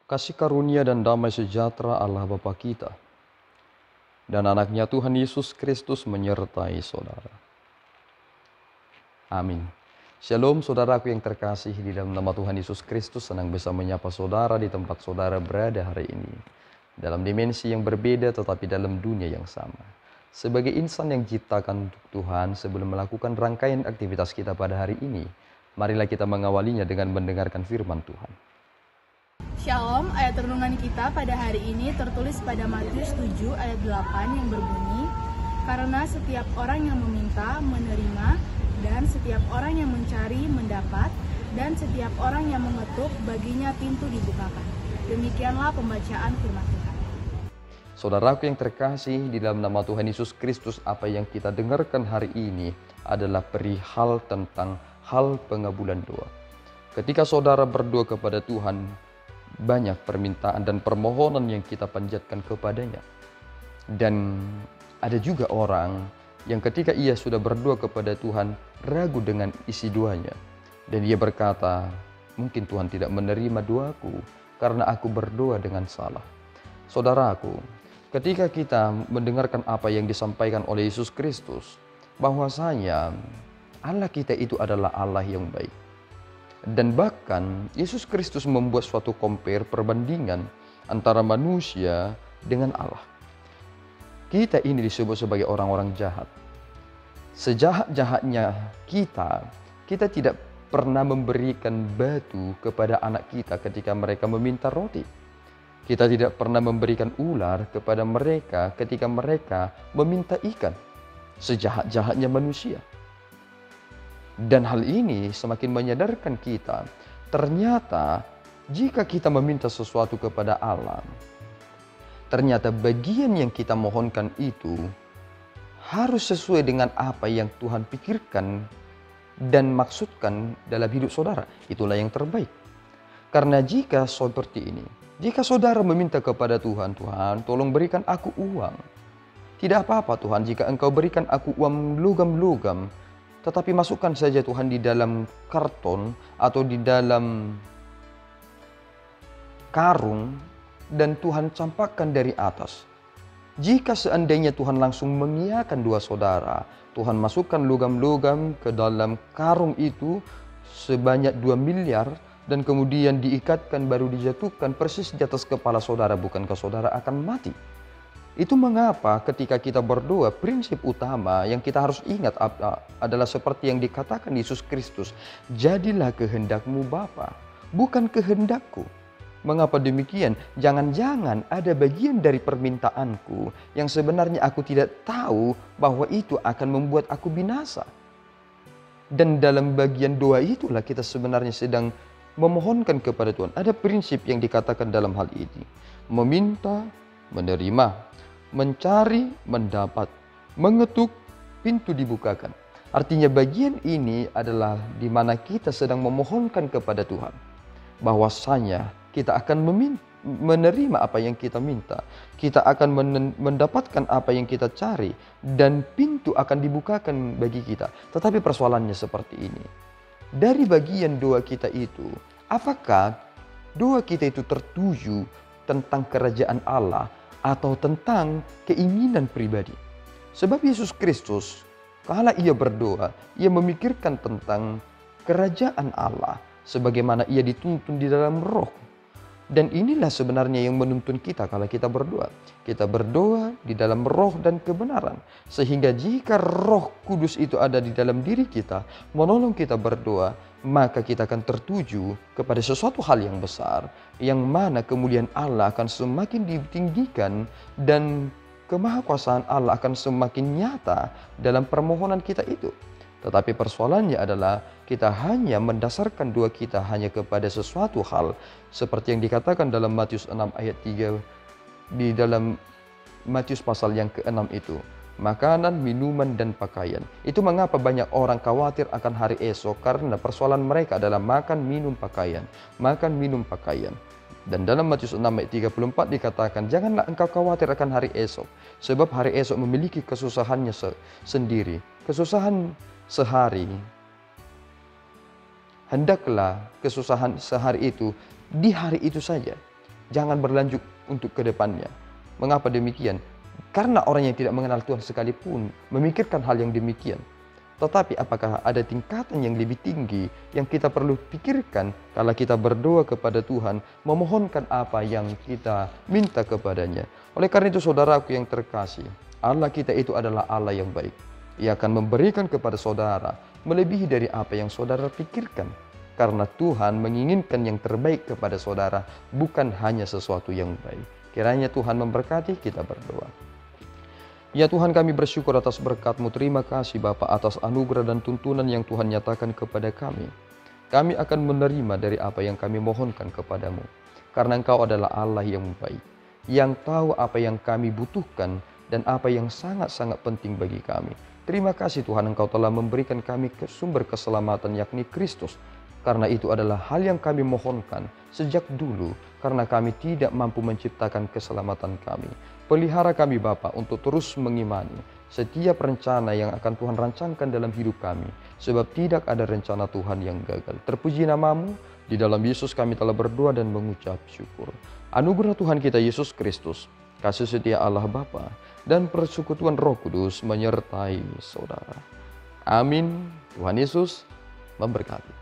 Kasih karunia dan damai sejahtera Allah Bapa kita dan anaknya Tuhan Yesus Kristus menyertai saudara. Amin. Shalom saudaraku yang terkasih, di dalam nama Tuhan Yesus Kristus senang bisa menyapa saudara di tempat saudara berada hari ini. Dalam dimensi yang berbeda tetapi dalam dunia yang sama. Sebagai insan yang diciptakan untuk Tuhan, sebelum melakukan rangkaian aktivitas kita pada hari ini, marilah kita mengawalinya dengan mendengarkan firman Tuhan. Shalom, ayat renungan kita pada hari ini tertulis pada Matius 7 ayat 8 yang berbunyi, karena setiap orang yang meminta menerima, dan setiap orang yang mencari mendapat, dan setiap orang yang mengetuk baginya pintu dibukakan. Demikianlah pembacaan firman Tuhan. Saudaraku yang terkasih, di dalam nama Tuhan Yesus Kristus, apa yang kita dengarkan hari ini adalah perihal tentang hal pengabulan doa. Ketika saudara berdoa kepada Tuhan, banyak permintaan dan permohonan yang kita panjatkan kepadanya. Dan ada juga orang yang ketika ia sudah berdoa kepada Tuhan, ragu dengan isi doanya. Dan ia berkata, mungkin Tuhan tidak menerima doaku karena aku berdoa dengan salah. Saudaraku, ketika kita mendengarkan apa yang disampaikan oleh Yesus Kristus, bahwasanya Allah kita itu adalah Allah yang baik. Dan bahkan Yesus Kristus membuat suatu perbandingan antara manusia dengan Allah. Kita ini disebut sebagai orang-orang jahat. Sejahat-jahatnya kita tidak pernah memberikan batu kepada anak kita ketika mereka meminta roti. Kita tidak pernah memberikan ular kepada mereka ketika mereka meminta ikan. Sejahat-jahatnya manusia. Dan hal ini semakin menyadarkan kita, ternyata jika kita meminta sesuatu kepada Allah, ternyata bagian yang kita mohonkan itu harus sesuai dengan apa yang Tuhan pikirkan dan maksudkan dalam hidup saudara. Itulah yang terbaik. Karena jika seperti ini, jika saudara meminta kepada Tuhan, Tuhan tolong berikan aku uang. Tidak apa-apa Tuhan jika engkau berikan aku uang logam-logam, tetapi masukkan saja Tuhan di dalam karton atau di dalam karung dan Tuhan campakkan dari atas. Jika seandainya Tuhan langsung mengiyakan dua saudara, Tuhan masukkan logam-logam ke dalam karung itu sebanyak 2 miliar dan kemudian diikatkan baru dijatuhkan persis di atas kepala saudara, bukankah saudara akan mati? Itu mengapa ketika kita berdoa, prinsip utama yang kita harus ingat adalah seperti yang dikatakan Yesus Kristus. Jadilah kehendakmu Bapa, bukan kehendakku. Mengapa demikian? Jangan-jangan ada bagian dari permintaanku yang sebenarnya aku tidak tahu bahwa itu akan membuat aku binasa. Dan dalam bagian doa itulah kita sebenarnya sedang memohonkan kepada Tuhan. Ada prinsip yang dikatakan dalam hal ini. Meminta, menerima. Mencari, mendapat, mengetuk, pintu dibukakan. Artinya bagian ini adalah di mana kita sedang memohonkan kepada Tuhan. Bahwasanya kita akan menerima apa yang kita minta. Kita akan mendapatkan apa yang kita cari. Dan pintu akan dibukakan bagi kita. Tetapi persoalannya seperti ini. Dari bagian doa kita itu, apakah doa kita itu tertuju tentang kerajaan Allah atau tentang keinginan pribadi? Sebab Yesus Kristus, kala ia berdoa, ia memikirkan tentang kerajaan Allah sebagaimana ia dituntun di dalam roh. Dan inilah sebenarnya yang menuntun kita kalau kita berdoa. Kita berdoa di dalam roh dan kebenaran. Sehingga jika Roh Kudus itu ada di dalam diri kita, menolong kita berdoa, maka kita akan tertuju kepada sesuatu hal yang besar, yang mana kemuliaan Allah akan semakin ditinggikan dan kemahakuasaan Allah akan semakin nyata dalam permohonan kita itu. Tetapi persoalannya adalah kita hanya mendasarkan doa kita hanya kepada sesuatu hal seperti yang dikatakan dalam Matius 6 ayat 3 di dalam Matius pasal yang ke-6 itu. Makanan, minuman, dan pakaian. Itu mengapa banyak orang khawatir akan hari esok karena persoalan mereka adalah makan, minum, pakaian. Makan, minum, pakaian. Dan dalam Matius 6 ayat 34 dikatakan, janganlah engkau khawatir akan hari esok. Sebab hari esok memiliki kesusahannya sendiri. Kesusahan sehari, hendaklah kesusahan sehari itu di hari itu saja. jangan berlanjut untuk ke depannya. Mengapa demikian? Karena orang yang tidak mengenal Tuhan sekalipun memikirkan hal yang demikian. Tetapi apakah ada tingkatan yang lebih tinggi yang kita perlu pikirkan kalau kita berdoa kepada Tuhan, memohonkan apa yang kita minta kepadanya. Oleh karena itu saudaraku yang terkasih, Allah kita itu adalah Allah yang baik. Ia akan memberikan kepada saudara melebihi dari apa yang saudara pikirkan. Karena Tuhan menginginkan yang terbaik kepada saudara, bukan hanya sesuatu yang baik. Kiranya Tuhan memberkati, kita berdoa. Ya Tuhan, kami bersyukur atas berkat-Mu. Terima kasih Bapa atas anugerah dan tuntunan yang Tuhan nyatakan kepada kami. Kami akan menerima dari apa yang kami mohonkan kepadamu. Karena Engkau adalah Allah yang baik, yang tahu apa yang kami butuhkan dan apa yang sangat-sangat penting bagi kami. Terima kasih Tuhan, Engkau telah memberikan kami sumber keselamatan, yakni Kristus. Karena itu adalah hal yang kami mohonkan sejak dulu, karena kami tidak mampu menciptakan keselamatan kami. Pelihara kami Bapa untuk terus mengimani setiap rencana yang akan Tuhan rancangkan dalam hidup kami. Sebab tidak ada rencana Tuhan yang gagal. Terpuji nama-Mu, di dalam Yesus kami telah berdoa dan mengucap syukur. Anugerah Tuhan kita Yesus Kristus, kasih setia Allah Bapa, dan persekutuan Roh Kudus menyertai saudara. Amin. Tuhan Yesus memberkati.